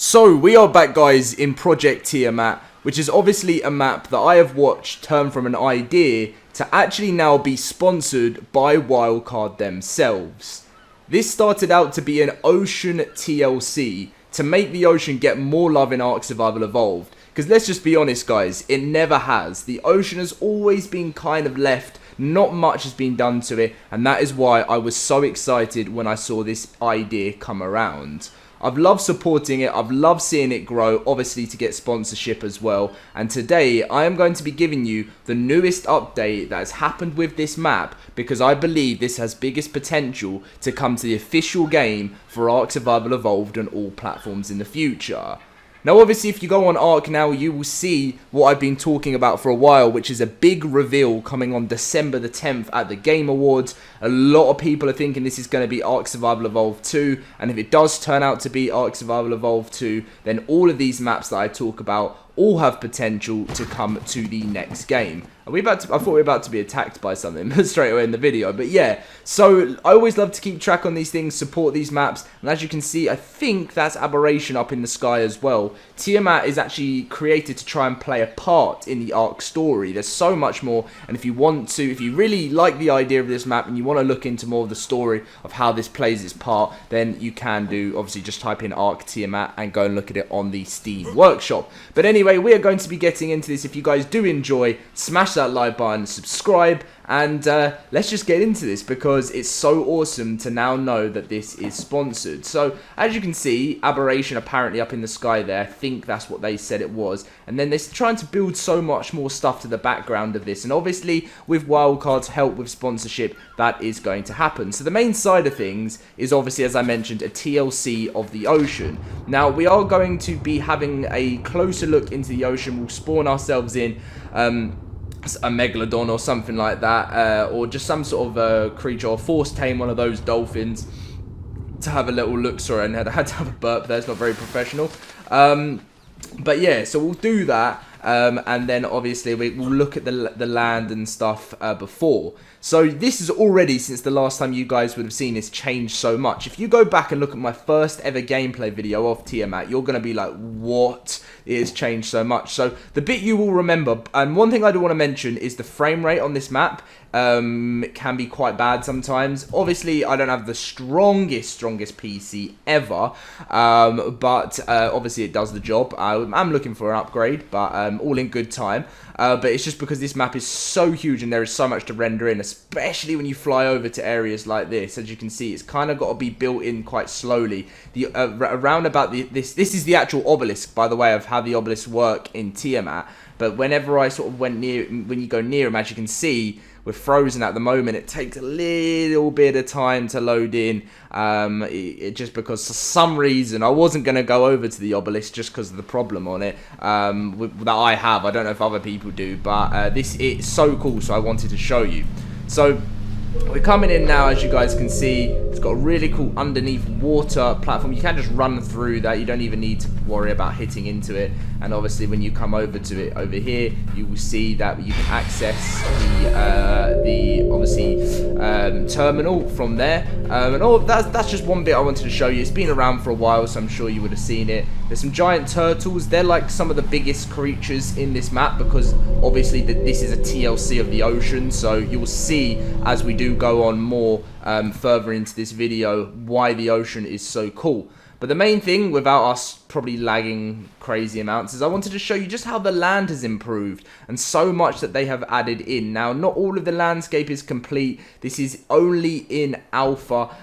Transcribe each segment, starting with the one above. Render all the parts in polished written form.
So, we are back, guys, in Project Tiamat, which is obviously a map that I have watched turn from an idea to actually now be sponsored by Wildcard themselves. This started out to be an Ocean TLC to make the Ocean get more love in ARK Survival Evolved. Because let's just be honest, guys, it never has. The Ocean has always been kind of left. Not much has been done to it, and that is why I was so excited when I saw this idea come around. I've loved supporting it, I've loved seeing it grow, obviously to get sponsorship as well. And today, I am going to be giving you the newest update that has happened with this map, because I believe this has biggest potential to come to the official game for ARK Survival Evolved on all platforms in the future. Now, obviously, if you go on ARK now, you will see what I've been talking about for a while, which is a big reveal coming on December the 10th at the Game Awards. A lot of people are thinking this is going to be ARK Survival Evolved 2, and if it does turn out to be ARK Survival Evolved 2, then all of these maps that I talk about all have potential to come to the next game. I thought we were about to be attacked by something straight away in the video, but yeah. So I always love to keep track on these things, support these maps, and as you can see, I think that's Aberration up in the sky as well. Tiamat is actually created to try and play a part in the ARK story. There's so much more, and if you really like the idea of this map and you want to look into more of the story of how this plays its part, then you can do, obviously, just type in ARK Tiamat and go and look at it on the Steam Workshop. But anyway, we are going to be getting into this. If you guys do enjoy, smash that like button, subscribe, and let's just get into this because it's so awesome to now know that this is sponsored. So as you can see, Aberration apparently up in the sky there. I think that's what they said it was, and then they're trying to build so much more stuff to the background of this, and obviously with Wildcard's help with sponsorship, that is going to happen. So the main side of things is obviously, as I mentioned, a TLC of the Ocean. Now we are going to be having a closer look into the Ocean. We'll spawn ourselves in a megalodon or something like that, or just some sort of creature, or force tame one of those dolphins to have a little look. Sorry, I had to have a burp there, it's not very professional. But yeah, so we'll do that, and then obviously we'll look at the land and stuff before. So this is already, since the last time you guys would have seen this, changed so much. If you go back and look at my first ever gameplay video of Tiamat, you're going to be like, what? It has changed so much. So the bit you will remember, and one thing I do want to mention is the frame rate on this map. It can be quite bad sometimes. Obviously, I don't have the strongest PC ever, but obviously it does the job. I'm looking for an upgrade, but all in good time. But it's just because this map is so huge and there is so much to render in, especially when you fly over to areas like this. As you can see, it's kind of got to be built in quite slowly. Around about this is the actual obelisk, by the way, of how the obelisks work in Tiamat. But whenever I sort of went near, when you go near them, as you can see, we're frozen at the moment. It takes a little bit of time to load in, just because for some reason I wasn't going to go over to the obelisk just because of the problem on it that I have. I don't know if other people do, but it's so cool, so I wanted to show you. So we're coming in now, as you guys can see. It's got a really cool underneath water platform. You can just run through that. You don't even need to worry about hitting into it. And obviously when you come over to it over here, you will see that you can access the obviously terminal from there. And all that's just one bit I wanted to show you. It's been around for a while, so I'm sure you would have seen it. There's some giant turtles. They're like some of the biggest creatures in this map, because obviously this is a TLC of the Ocean. So you'll see as we do go on more further into this video why the Ocean is so cool. But the main thing, without us probably lagging crazy amounts, is I wanted to show you just how the land has improved and so much that they have added in. Now, not all of the landscape is complete. This is only in alpha,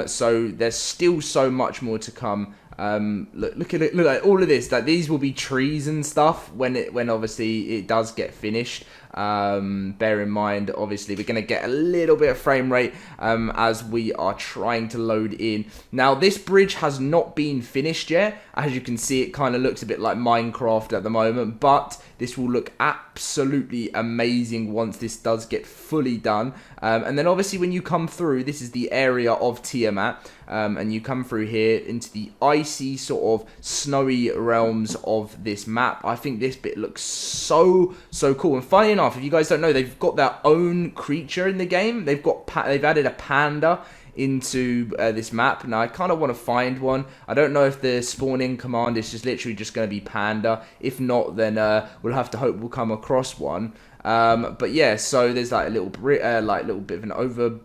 so there's still so much more to come. Look at it. Look at all of this. Like, these will be trees and stuff when obviously it does get finished. Bear in mind, obviously, we're going to get a little bit of frame rate as we are trying to load in. Now, this bridge has not been finished yet. As you can see, it kind of looks a bit like Minecraft at the moment, but this will look absolutely amazing once this does get fully done. And then obviously when you come through, this is the area of Tiamat, and you come through here into the icy sort of snowy realms of this map. I think this bit looks so cool. And funny enough, if you guys don't know, they've got their own creature in the game. They've added a panda into this map. Now I kind of want to find one. I don't know if the spawn-in command is just literally just going to be Panda. If not, then we'll have to hope we'll come across one. But yeah, so there's like a little bit of an over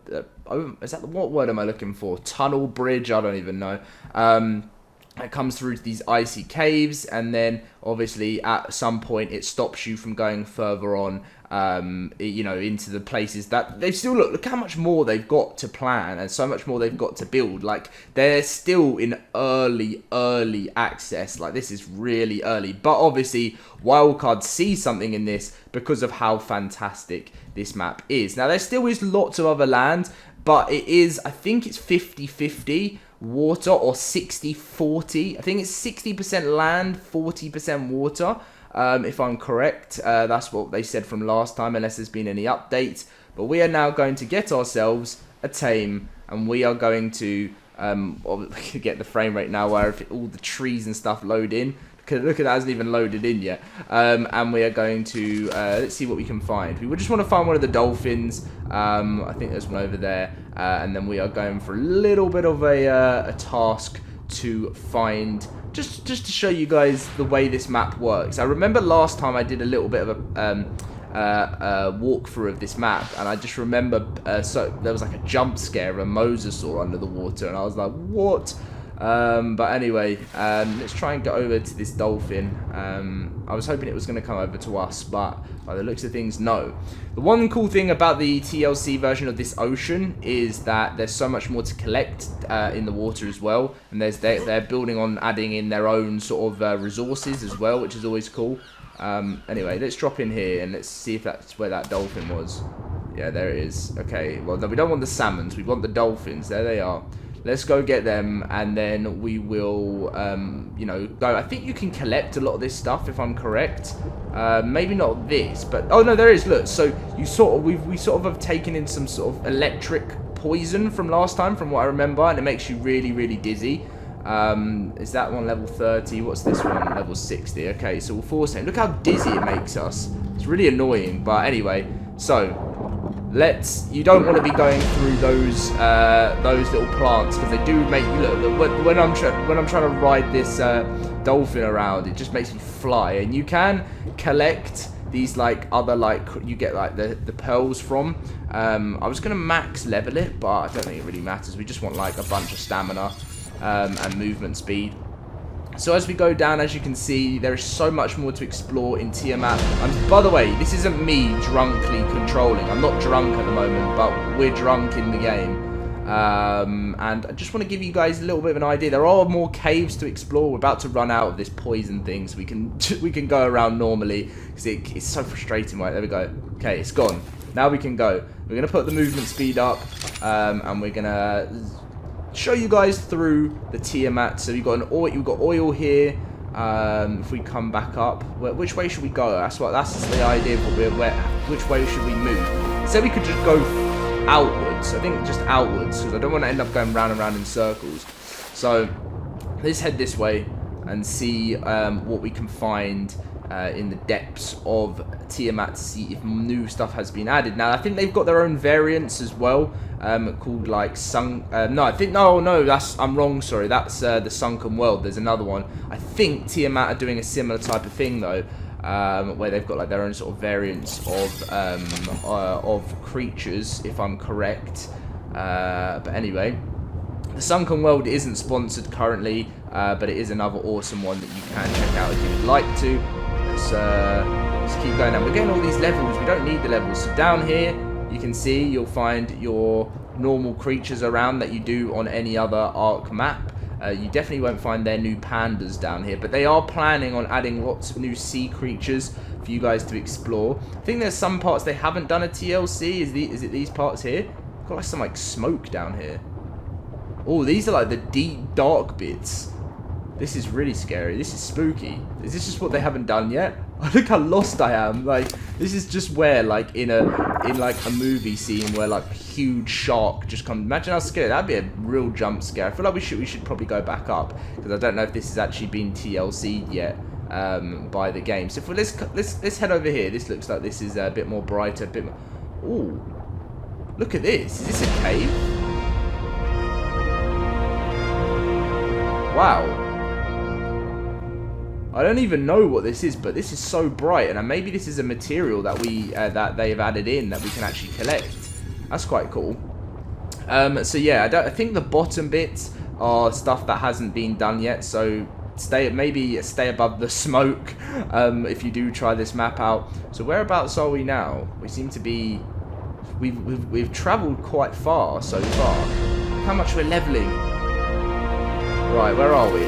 is that what word am I looking for? Tunnel, bridge, I don't even know. It comes through to these icy caves, and then obviously at some point it stops you from going further on, you know, into the places that they've still look how much more they've got to plan and so much more they've got to build. Like, they're still in early access. Like, this is really early, but obviously Wildcard sees something in this because of how fantastic this map is. Now, there still is lots of other land, but it is, I think it's 50-50 water, or 60-40. I think it's 60% land, 40% water, if I'm correct. That's what they said from last time, unless there's been any updates. But we are now going to get ourselves a tame, and we are going to get the frame rate now where if all the trees and stuff load in. Look at that, hasn't even loaded in yet. And we are going to, let's see what we can find. We just want to find one of the dolphins. I think there's one over there. And then we are going for a little bit of a task to find, just to show you guys the way this map works. I remember last time I did a little bit of a walkthrough of this map, and I just remember, so there was like a jump scare of a mosasaur under the water, and I was like, what? But anyway, let's try and get over to this dolphin. I was hoping it was going to come over to us, but by the looks of things, no. The one cool thing about the TLC version of this ocean is that there's so much more to collect in the water as well, and they're building on adding in their own sort of resources as well, which is always cool. Anyway, let's drop in here and let's see if that's where that dolphin was. Yeah, there it is. Okay, well, no, we don't want the salmons, we want the dolphins. There they are. Let's go get them, and then we will, you know, go. I think you can collect a lot of this stuff, if I'm correct. Maybe not this, but oh no, there is. Look, so you sort of we sort of have taken in some sort of electric poison from last time, from what I remember, and it makes you really dizzy. Is that one level 30? What's this one? Level 60. Okay, so we'll force it. Look how dizzy it makes us. It's really annoying, but anyway. So you don't want to be going through those little plants, because they do make you look. When I'm trying to ride this dolphin around, it just makes me fly. And you can collect these like other, like, you get like the pearls from. I was gonna max level it, but I don't think it really matters. We just want like a bunch of stamina and movement speed. So as we go down, as you can see, there is so much more to explore in Tiamat. By the way, this isn't me drunkly controlling. I'm not drunk at the moment, but we're drunk in the game. And I just want to give you guys a little bit of an idea. There are more caves to explore. We're about to run out of this poison thing, so we can go around normally, because it's so frustrating. Right, there we go. Okay, it's gone. Now we can go. We're going to put the movement speed up, and we're going to show you guys through the Tiamat. So you've got oil here. If we come back up, which way should we go? That's the idea of which way should we move. So we could just go outwards. I think just outwards, because I don't want to end up going round and round in circles. So let's head this way and see what we can find in the depths of Tiamat to see if new stuff has been added. Now I think they've got their own variants as well, called like I'm wrong, sorry, that's the Sunken World. There's another one. I think Tiamat are doing a similar type of thing though, where they've got like their own sort of variants of creatures, if I'm correct. But anyway, the Sunken World isn't sponsored currently, but it is another awesome one that you can check out if you would like to. Let's keep going down. We're getting all these levels. We don't need the levels. So down here, you can see you'll find your normal creatures around that you do on any other ARK map. You definitely won't find their new pandas down here, but they are planning on adding lots of new sea creatures for you guys to explore. I think there's some parts they haven't done a TLC. Is it these parts here? Got like some like smoke down here. Oh, these are like the deep dark bits. This is really scary. This is spooky. Is this just what they haven't done yet? Look how lost I am. Like, this is just where, like, in like a movie scene where like a huge shark just comes. Imagine how scary. That'd be a real jump scare. I feel like we should probably go back up, because I don't know if this has actually been TLC'd yet by the game. So let's head over here. This looks like this is a bit more brighter, a bit more. Ooh, look at this. Is this a cave? Wow. I don't even know what this is, but this is so bright, and maybe this is a material that that they have added in that we can actually collect. That's quite cool. So yeah, I think the bottom bits are stuff that hasn't been done yet. So maybe stay above the smoke if you do try this map out. So whereabouts are we now? We seem to be. We've travelled quite far so far. How much we're leveling? Right, where are we?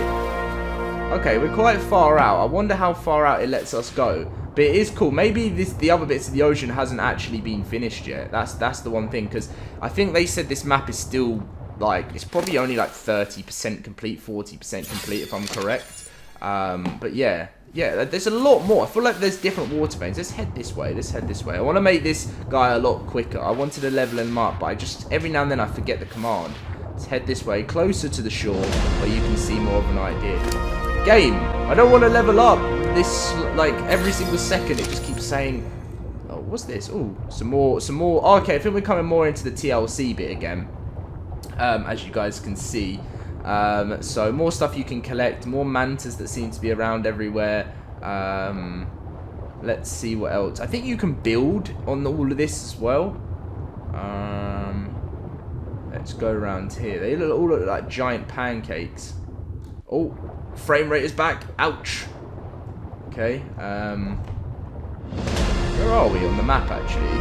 Okay, we're quite far out. I wonder how far out it lets us go. But it is cool. Maybe the other bits of the ocean hasn't actually been finished yet. That's the one thing, because I think they said this map is still, like, it's probably only like 30% complete, 40% complete if I'm correct. But yeah, there's a lot more. I feel like there's different water veins. Let's head this way. I want to make this guy a lot quicker. I wanted to level him up, but I just, every now and then I forget the command. Let's head this way, closer to the shore, where you can see more of an idea. Game, I don't want to level up. This, like, every single second it just keeps saying, oh, what's this? Oh, some more. Oh, okay, I think we're coming more into the TLC bit again, as you guys can see. So more stuff you can collect, more mantas that seem to be around everywhere. Let's see what else. I think you can build on all of this as well. Let's go around here. They all look like giant pancakes. Oh, frame rate is back. Ouch. Okay. Where are we on the map, actually?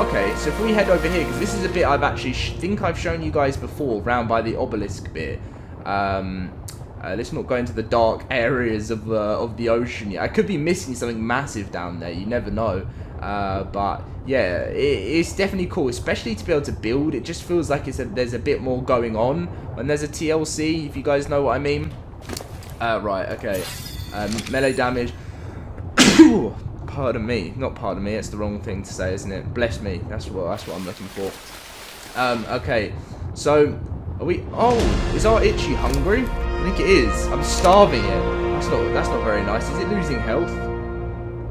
Okay, so if we head over here, because this is a bit I've actually think I've shown you guys before, round by the obelisk bit. Let's not go into the dark areas of the ocean yet. I could be missing something massive down there. You never know. But yeah, it's definitely cool, especially to be able to build. It just feels like there's a bit more going on when there's a TLC, if you guys know what I mean. Right, okay. Melee damage. Pardon me. Not pardon me, it's the wrong thing to say, isn't it? Bless me. That's what I'm looking for. Okay. So, are we... Oh, is our Itchy hungry? I think it is. I'm starving it. That's not very nice. Is it losing health?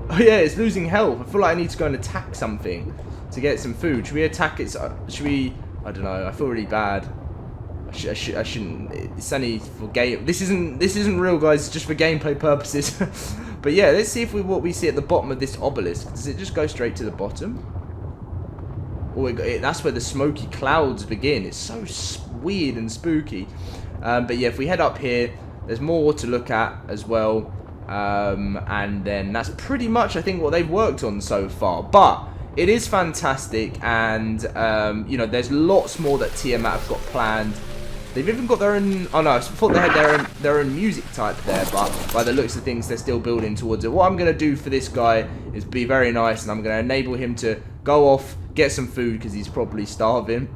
Oh yeah, it's losing health. I feel like I need to go and attack something to get some food. Should we attack it? Should we... I don't know. I feel really bad. I shouldn't. It's only for game. This isn't real, guys. It's just for gameplay purposes. But yeah, let's see if what we see at the bottom of this obelisk. Does it just go straight to the bottom? Or that's where the smoky clouds begin. It's so weird and spooky. But yeah, if we head up here, there's more to look at as well. And then that's pretty much, I think, what they've worked on so far. But it is fantastic, and you know, there's lots more that Tiamat have got planned. They've even got their own... Oh no, I thought they had their own music type there, but by the looks of things, they're still building towards it. What I'm going to do for this guy is be very nice, and I'm going to enable him to go off, get some food, because he's probably starving.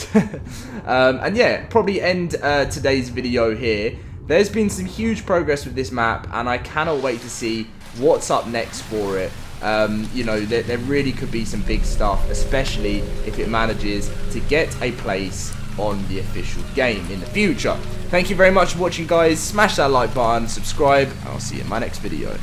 And yeah, probably end today's video here. There's been some huge progress with this map, and I cannot wait to see what's up next for it. You know, there really could be some big stuff, especially if it manages to get a place on the official game in the future. Thank you very much for watching, guys. Smash that like button, subscribe, and I'll see you in my next video.